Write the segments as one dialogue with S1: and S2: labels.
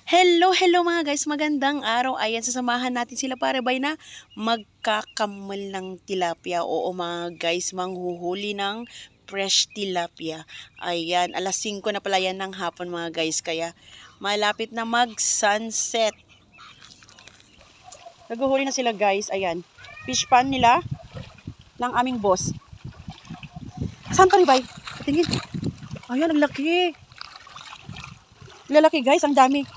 S1: Hello mga guys, magandang araw. Ayan, sasamahan natin sila para bay na magkakamal ng tilapia. Oo mga guys, manghuhuli ng fresh tilapia. Ayan, alas 5 na pala yan ng hapon mga guys, kaya malapit na mag-sunset. Naghuhuli na sila guys, ayan. Fish pan nila ng aming boss. Saan pa bay? Tingin. Ayan, ang laki. Lalaki guys, ang dami.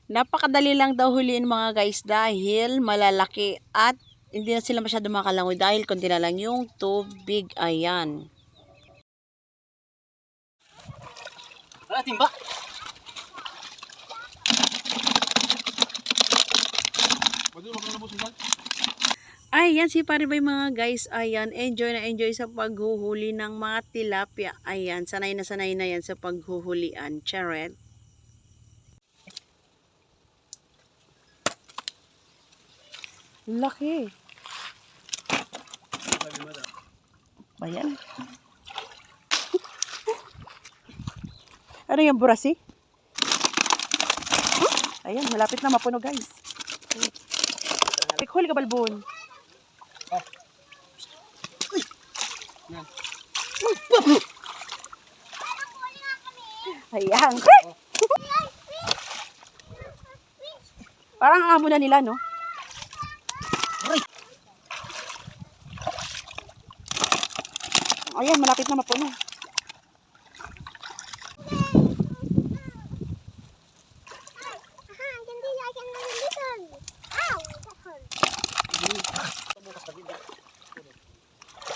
S1: Napakadali lang daw huliin mga guys dahil malalaki at hindi na sila masyado makalangoy dahil konti na lang yung tubig. Ayan.
S2: Wala timba.
S1: Ayan si Paribay mga guys. Ayan, enjoy na enjoy sa paghuhuli ng mga tilapia. Ayan, sanay na yan sa paghuhulian. Charet. Laki. Ayan. Ano yung burasi? Ayan, malapit na mapuno guys. Huli ka balbon. Ayan. Parang amo na nila, no? Ayan, malapit na mapuno.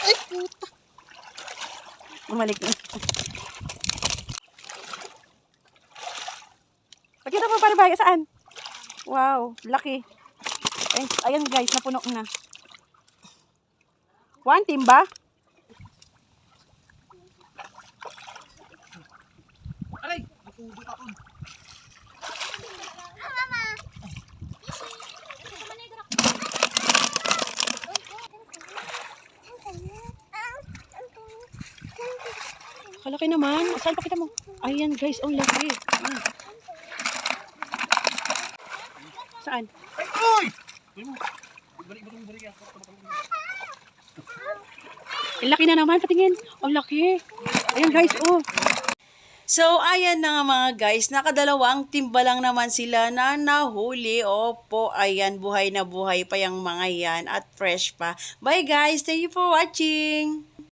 S1: Ay, puta. Bumalik na. Pakita mo para ba? Saan? Wow, laki. Ay, ayan guys, napuno na. One timba?
S2: Aray! Napudot ako.
S1: Kalaki naman. Saan pakita mo? Ayan guys, ang laki. Ah. Saan?
S2: Uy!
S1: Ang laki na naman, patingin. Ang laki. Ayan guys, oh. So, ayan na nga mga guys, nakadalawang timba lang naman sila na nahuli. Opo, ayan, buhay na buhay pa yung mga yan at fresh pa. Bye guys, thank you for watching.